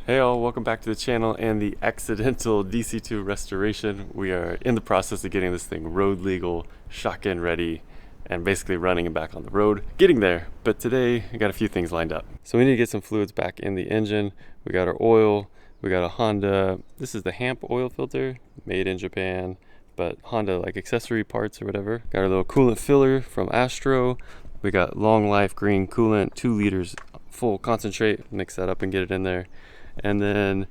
Hey all, welcome back to the channel and the accidental DC2 restoration. We are in the process of getting this thing road legal, shotgun ready, and basically running it back on the road. Getting there, but today I got a few things lined up. So we need to get some fluids back in the engine. We got our oil, we got a Honda, this is the Hamp oil filter, made in Japan, but Honda like accessory parts or whatever. Got our little coolant filler from Astro. We got long life green coolant, 2 liters full concentrate, mix that up and get it in there. And then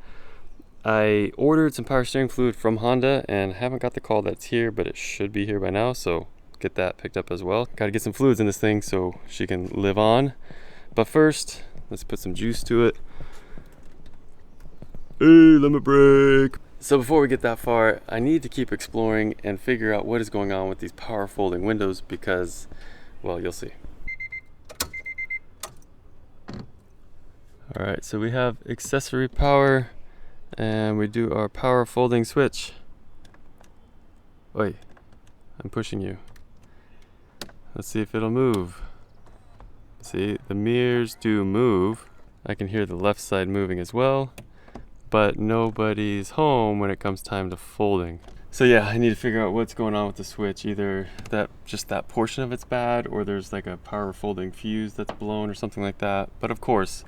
I ordered some power steering fluid from Honda and haven't got the call that's here, but it should be here by now, so get that picked up as well. Got to get some fluids in this thing so she can live on. But first, let's put some juice to it. Hey, limit break. So before we get that far, I need to keep exploring and figure out what is going on with these power folding windows because, well, you'll see. All right, so we have accessory power and we do our power folding switch. Oi, I'm pushing you. Let's see if it'll move. See, the mirrors do move. I can hear the left side moving as well, but nobody's home when it comes time to folding. So yeah, I need to figure out what's going on with the switch. Either just that portion of it's bad, or there's like a power folding fuse that's blown or something like that. But of course,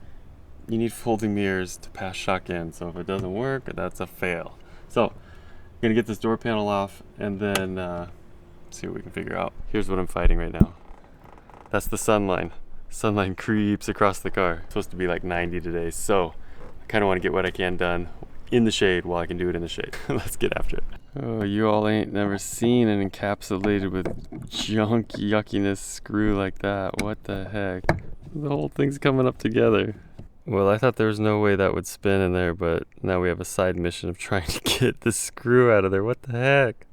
you need folding mirrors to pass shotgun, so if it doesn't work, that's a fail. So I'm gonna get this door panel off and then see what we can figure out. Here's what I'm fighting right now. That's the sunline. Sunline creeps across the car. It's supposed to be like 90 today, so I kind of want to get what I can done in the shade while I can do it in the shade. Let's get after it. Oh, you all ain't never seen an encapsulated with junk yuckiness screw like that. What the heck? The whole thing's coming up together. Well, I thought there was no way that would spin in there, but now we have a side mission of trying to get the screw out of there. What the heck?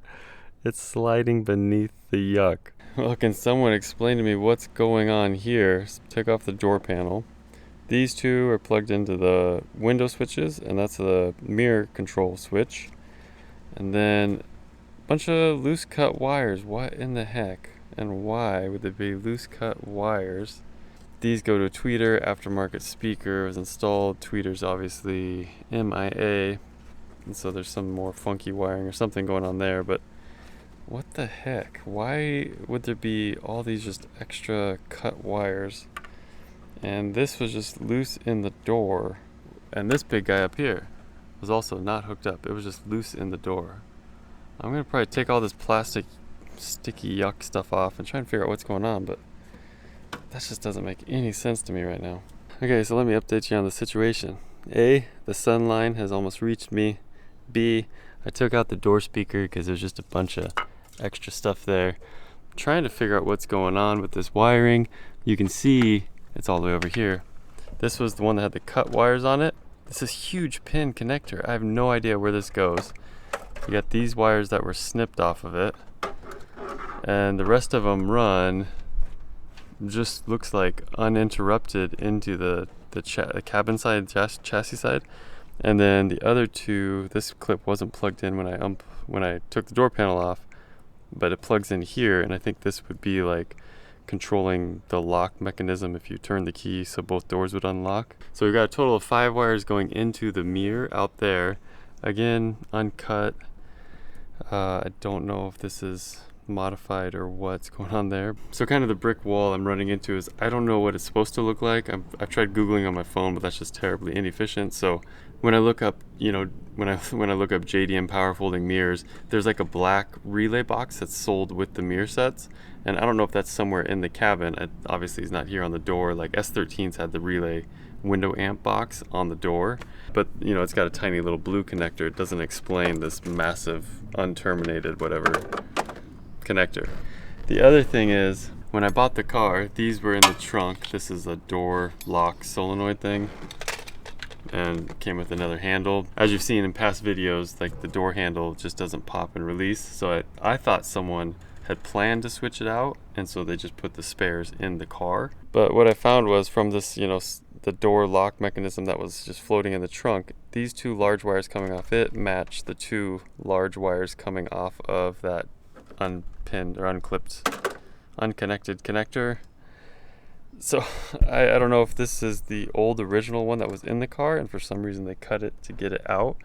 It's sliding beneath the yuck. Well, can someone explain to me what's going on here? So take off the door panel. These two are plugged into the window switches, and that's the mirror control switch. And then a bunch of loose cut wires. What in the heck? And why would there be loose cut wires? These go to a tweeter, aftermarket speaker was installed. Tweeter's obviously MIA, and so there's some more funky wiring or something going on there, but what the heck? Why would there be all these just extra cut wires? And this was just loose in the door, and this big guy up here was also not hooked up. It was just loose in the door. I'm gonna probably take all this plastic sticky yuck stuff off and try and figure out what's going on, but that just doesn't make any sense to me right now. Okay, so let me update you on the situation. A, the sun line has almost reached me. B, I took out the door speaker because there's just a bunch of extra stuff there. I'm trying to figure out what's going on with this wiring. You can see it's all the way over here. This was the one that had the cut wires on it. This is huge pin connector. I have no idea where this goes. You got these wires that were snipped off of it, and the rest of them run just looks like uninterrupted into the cabin side, chassis side, and then the other two, this clip wasn't plugged in when I took the door panel off, but it plugs in here, and I think this would be like controlling the lock mechanism if you turn the key so both doors would unlock. So we've got a total of 5 wires going into the mirror out there, again uncut. I don't know if this is modified or what's going on there. So kind of the brick wall I'm running into is, I don't know what it's supposed to look like. I've tried Googling on my phone, but that's just terribly inefficient. So when I look up, when I look up JDM power folding mirrors, there's like a black relay box that's sold with the mirror sets, and I don't know if that's somewhere in the cabin. Obviously it's not here on the door. Like S13's had the relay window amp box on the door, but it's got a tiny little blue connector. It doesn't explain this massive unterminated whatever connector. The other thing is, when I bought the car, these were in the trunk. This is a door lock solenoid thing, and came with another handle. As you've seen in past videos, like the door handle just doesn't pop and release. So I thought someone had planned to switch it out, and so they just put the spares in the car. But what I found was from this, the door lock mechanism that was just floating in the trunk, these 2 large wires coming off it match the 2 large wires coming off of that unpinned or unclipped, unconnected connector. So I don't know if this is the old original one that was in the car and for some reason they cut it to get it out.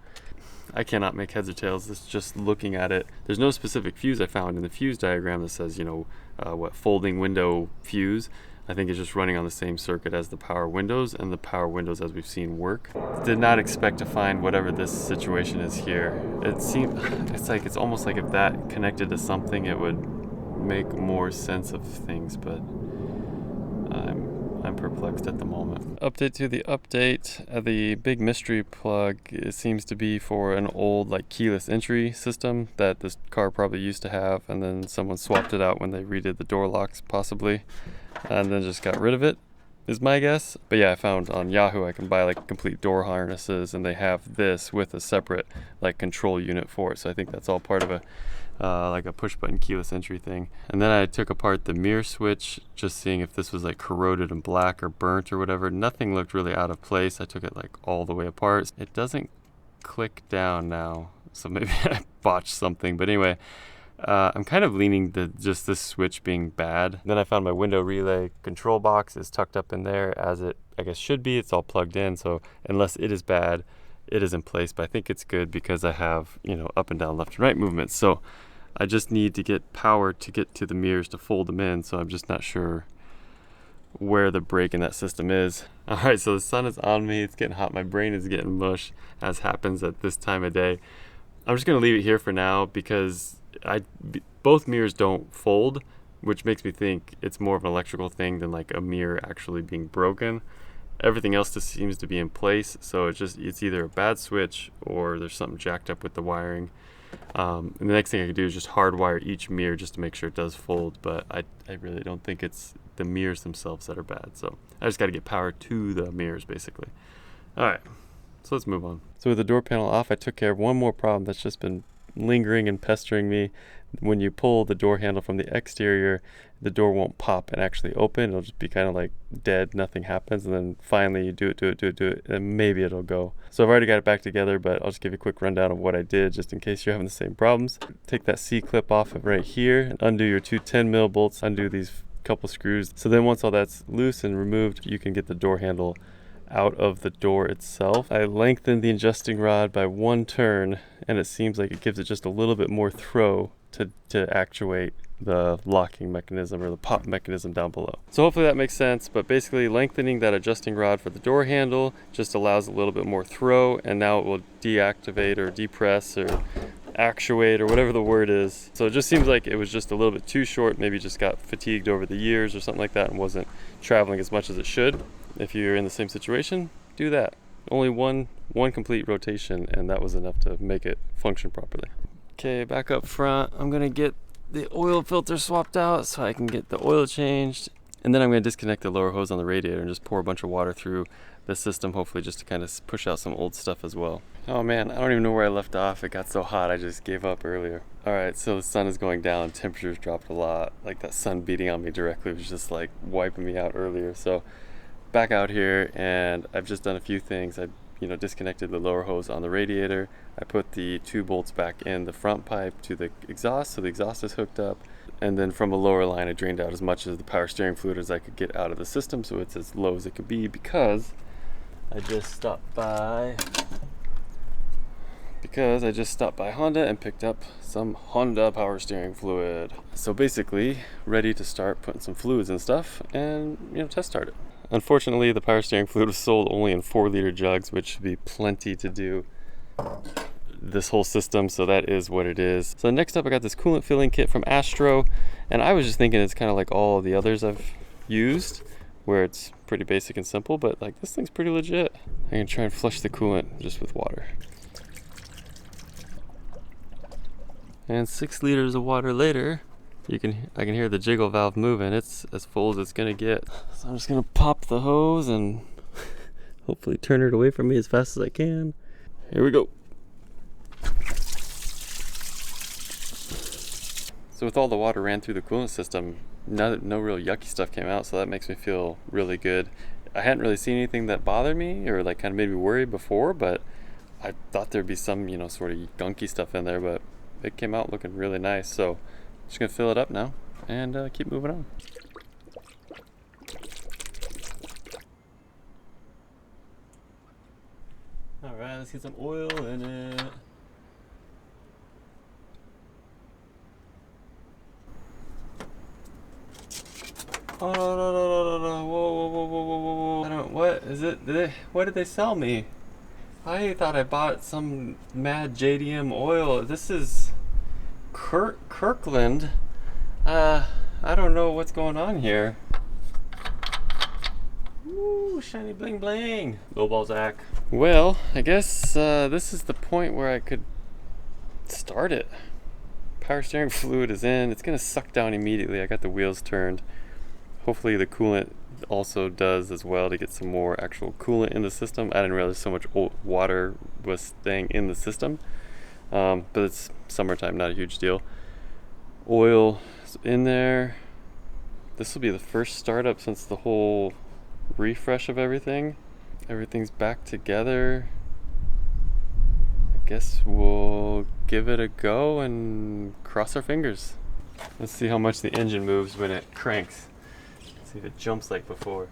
I cannot make heads or tails. This just looking at it. There's no specific fuse I found in the fuse diagram that says, you know, what folding window fuse. I think it's just running on the same circuit as the power windows, and the power windows, as we've seen, work. Did not expect to find whatever this situation is here. It's almost like if that connected to something, it would make more sense of things, but I'm perplexed at the moment. Update to the update. The big mystery plug, it seems to be for an old like keyless entry system that this car probably used to have, and then someone swapped it out when they redid the door locks possibly, and then just got rid of it, is my guess. But yeah, I found on Yahoo I can buy like complete door harnesses, and they have this with a separate like control unit for it, so I think that's all part of a like a push button keyless entry thing. And then I took apart the mirror switch, just seeing if this was like corroded and black or burnt or whatever. Nothing looked really out of place. I took it like all the way apart. It doesn't click down now, so maybe I botched something, but anyway, I'm kind of leaning just this switch being bad. Then I found my window relay control box is tucked up in there as it I guess should be. It's all plugged in, so unless it is bad, it is in place, but I think it's good because I have, you know, up and down, left and right movements. So I just need to get power to get to the mirrors to fold them in, so I'm just not sure where the break in that system is. All right, so the sun is on me. It's getting hot. My brain is getting mush, as happens at this time of day. I'm just gonna leave it here for now because both mirrors don't fold, which makes me think it's more of an electrical thing than like a mirror actually being broken. Everything else just seems to be in place, so it's either a bad switch or there's something jacked up with the wiring. And the next thing I could do is just hardwire each mirror just to make sure it does fold, but I really don't think it's the mirrors themselves that are bad. So I just got to get power to the mirrors basically. All right, so let's move on. So with the door panel off, I took care of one more problem that's just been lingering and pestering me. When you pull the door handle from the exterior, the door won't pop and actually open. It'll just be kind of like dead, nothing happens, and then finally you do it, and maybe it'll go. So I've already got it back together, but I'll just give you a quick rundown of what I did just in case you're having the same problems. Take that C-clip off of right here, and undo your two 10mm bolts, undo these couple screws. So then once all that's loose and removed, you can get the door handle out of the door itself. I lengthened the adjusting rod by 1 turn, and it seems like it gives it just a little bit more throw to actuate the locking mechanism or the pop mechanism down below. So hopefully that makes sense, but basically lengthening that adjusting rod for the door handle just allows a little bit more throw, and now it will deactivate or depress or actuate or whatever the word is. So it just seems like it was just a little bit too short, maybe just got fatigued over the years or something like that and wasn't traveling as much as it should. If you're in the same situation, do that. Only one complete rotation, and that was enough to make it function properly. Okay, back up front, I'm gonna get the oil filter swapped out so I can get the oil changed, and then I'm gonna disconnect the lower hose on the radiator and just pour a bunch of water through the system, hopefully just to kind of push out some old stuff as well. Oh man, I don't even know where I left off. It got so hot I just gave up earlier. All right, so the sun is going down, temperatures dropped a lot. Like that sun beating on me directly was just like wiping me out earlier. So back out here, and I've just done a few things. I disconnected the lower hose on the radiator. I put the 2 bolts back in the front pipe to the exhaust, so the exhaust is hooked up. And then from a lower line, I drained out as much of the power steering fluid as I could get out of the system, so it's as low as it could be, because I just stopped by Honda and picked up some Honda power steering fluid. So basically, ready to start putting some fluids and stuff and test start it. Unfortunately, the power steering fluid was sold only in 4-liter jugs, which should be plenty to do this whole system, so that is what it is. So next up, I got this coolant filling kit from Astro, and I was just thinking it's kind of like all the others I've used, where it's pretty basic and simple, but like this thing's pretty legit. I can try and flush the coolant just with water. And 6 liters of water later, I can hear the jiggle valve moving. It's as full as it's gonna get. So I'm just gonna pop the hose and hopefully turn it away from me as fast as I can. Here we go. So with all the water ran through the coolant system, no real yucky stuff came out, so that makes me feel really good. I hadn't really seen anything that bothered me or like kind of made me worry before, but I thought there'd be some sort of gunky stuff in there, but it came out looking really nice. So just gonna fill it up now and keep moving on. Alright, let's get some oil in it. Oh, no. Whoa. I don't, what is it? What did they sell me? I thought I bought some mad JDM oil. This is Kirkland. I don't know what's going on here. Ooh, shiny bling bling. Lowball Zach. Well, I guess this is the point where I could start it. Power steering fluid is in. It's gonna suck down immediately. I got the wheels turned. Hopefully the coolant also does as well to get some more actual coolant in the system. I didn't realize so much water was staying in the system. But it's summertime, not a huge deal. Oil is in there. This will be the first startup since the whole refresh of everything. Everything's back together. I guess we'll give it a go and cross our fingers. Let's see how much the engine moves when it cranks. See if it jumps like before.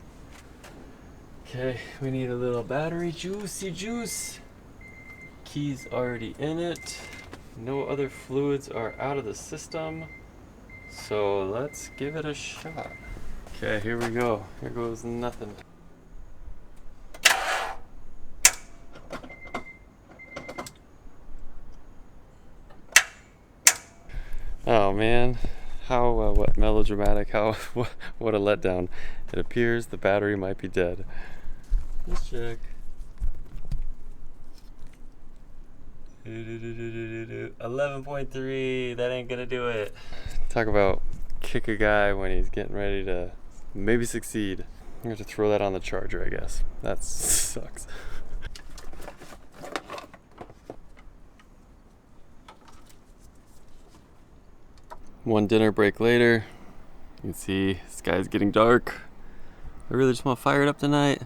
Okay, we need a little battery juice. Key's already in it. No other fluids are out of the system. So let's give it a shot. Okay, here we go. Here goes nothing. Oh man. How, what melodramatic, what a letdown. It appears the battery might be dead. Let's check. 11.3, that ain't gonna do it. Talk about kick a guy when he's getting ready to maybe succeed. I'm gonna have to throw that on the charger, I guess. That sucks. One dinner break later, you can see the sky's getting dark. I really just want to fire it up tonight.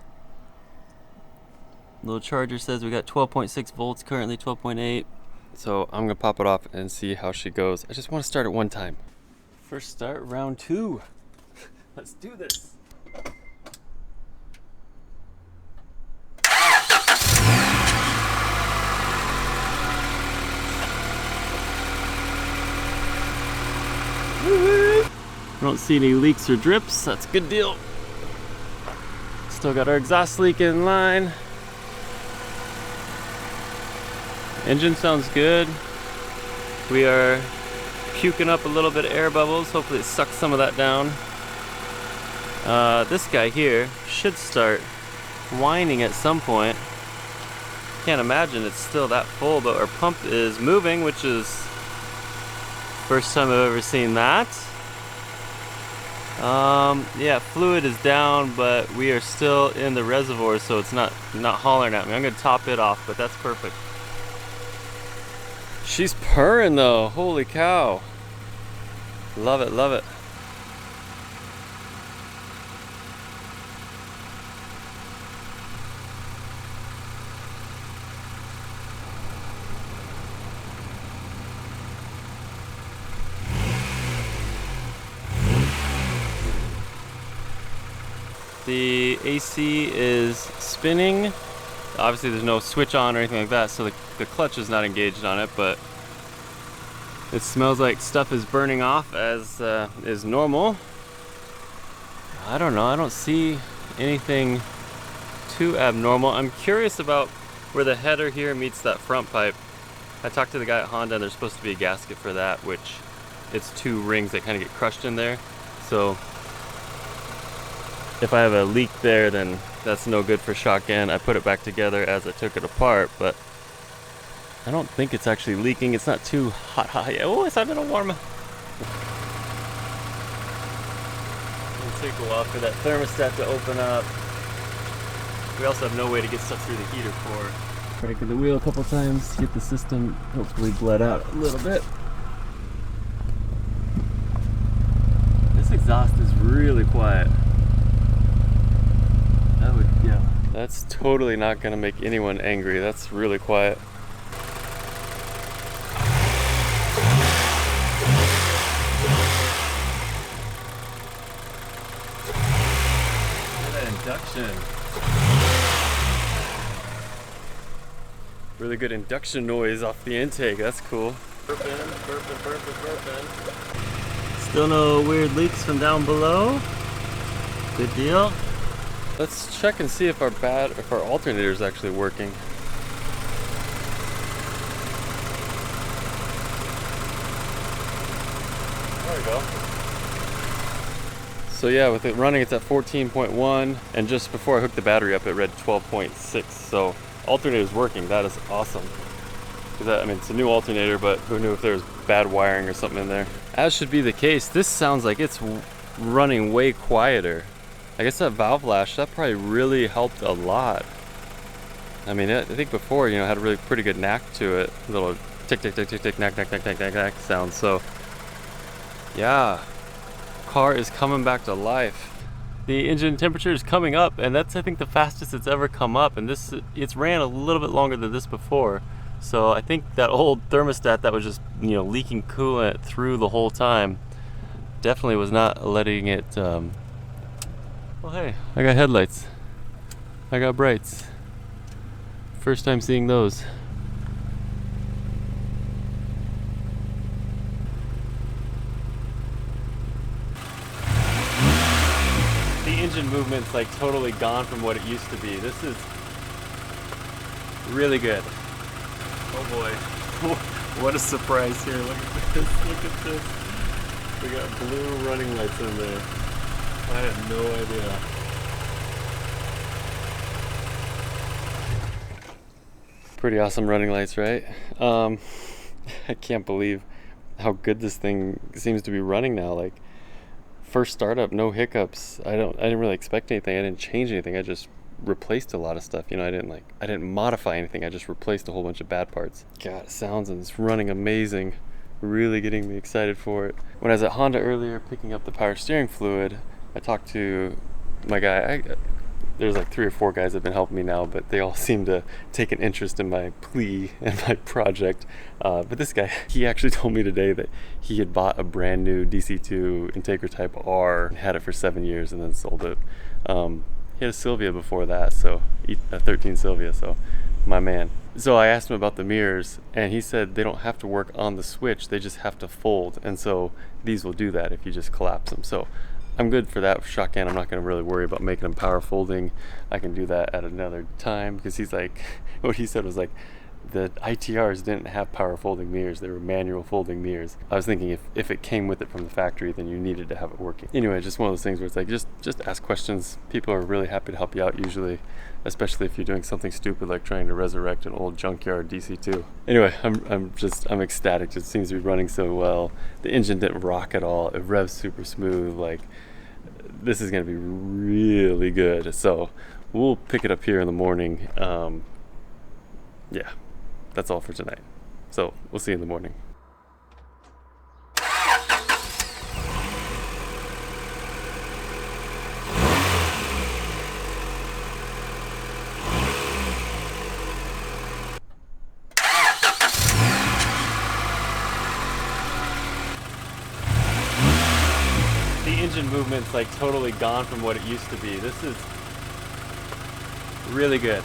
Little charger says we got 12.6 volts currently, 12.8. So I'm gonna pop it off and see how she goes. I just want to start it one time. First start, round 2. Let's do this. I don't see any leaks or drips. That's a good deal. Still got our exhaust leak in line. Engine sounds good. We are puking up a little bit of air bubbles. Hopefully it sucks some of that down. This guy here should start whining at some point. Can't imagine it's still that full, but our pump is moving, which is first time I've ever seen that. Yeah, fluid is down, but we are still in the reservoir, so it's not hollering at me. I'm gonna top it off, but that's perfect. She's purring though, holy cow. Love it, love it. The AC is spinning. Obviously there's no switch on or anything like that, so the clutch is not engaged on it, but it smells like stuff is burning off as is normal. I don't know, I don't see anything too abnormal. I'm curious about where the header here meets that front pipe. I talked to the guy at Honda and there's supposed to be a gasket for that, which it's 2 rings that kind of get crushed in there. So if I have a leak there, then that's no good for shock end. I put it back together as I took it apart, but I don't think it's actually leaking. It's not too hot yet. Oh, it's starting to warm. It'll take a while for that thermostat to open up. We also have no way to get stuff through the heater core. Breaking the wheel a couple times, get the system hopefully bled out a little bit. This exhaust is really quiet. Yeah, that's totally not gonna make anyone angry. That's really quiet. Look at that induction. Really good induction noise off the intake. That's cool. Burping. Still no weird leaks from down below. Good deal. Let's check and see if our alternator is actually working. There we go. So yeah, with it running, it's at 14.1, and just before I hooked the battery up, it read 12.6. So alternator is working. That is awesome. I mean, it's a new alternator, but who knew if there was bad wiring or something in there. As should be the case, this sounds like it's running way quieter. I guess that valve lash, that probably really helped a lot. I mean, I think before, you know, it had a really pretty good knack to it. A little tick, tick, tick, tick, tick, knack, knack, knack, knack, knack, knack sound. So, yeah, car is coming back to life. The engine temperature is coming up, and that's, I think, the fastest it's ever come up. And it's ran a little bit longer than this before. So I think that old thermostat that was just, you know, leaking coolant through the whole time definitely was not letting it, well, hey, I got headlights. I got brights. First time seeing those. The engine movement's like totally gone from what it used to be. This is really good. Oh boy. What a surprise here. Look at this. Look at this. We got blue running lights in there. I had no idea. Pretty awesome running lights, right? I can't believe how good this thing seems to be running now. Like, first startup, no hiccups. I didn't really expect anything. I didn't change anything. I just replaced a lot of stuff. You know, I didn't modify anything. I just replaced a whole bunch of bad parts. God, it sounds and it's running amazing. Really getting me excited for it. When I was at Honda earlier picking up the power steering fluid, I talked to my guy. There's like 3 or 4 guys that have been helping me now, but they all seem to take an interest in my plea and my project. But this guy, he actually told me today that he had bought a brand new DC2 Integra Type R and had it for 7 years and then sold it. He had a Sylvia before that, so a 13 Sylvia, so my man. So I asked him about the mirrors, and he said they don't have to work on the switch, they just have to fold, and so these will do that if you just collapse them. So I'm good for that shotgun. I'm not going to really worry about making them power folding. I can do that at another time, because he's like, what he said was like, the ITRs didn't have power folding mirrors, they were manual folding mirrors. I was thinking if it came with it from the factory, then you needed to have it working. Anyway, just one of those things where it's like, just ask questions. People are really happy to help you out usually, especially if you're doing something stupid like trying to resurrect an old junkyard DC2. Anyway, I'm ecstatic. It seems to be running so well. The engine didn't rock at all. It revs super smooth. Like, this is going to be really good. So we'll pick it up here in the morning. Yeah. That's all for tonight. So we'll see you in the morning. The engine movement's like totally gone from what it used to be. This is really good.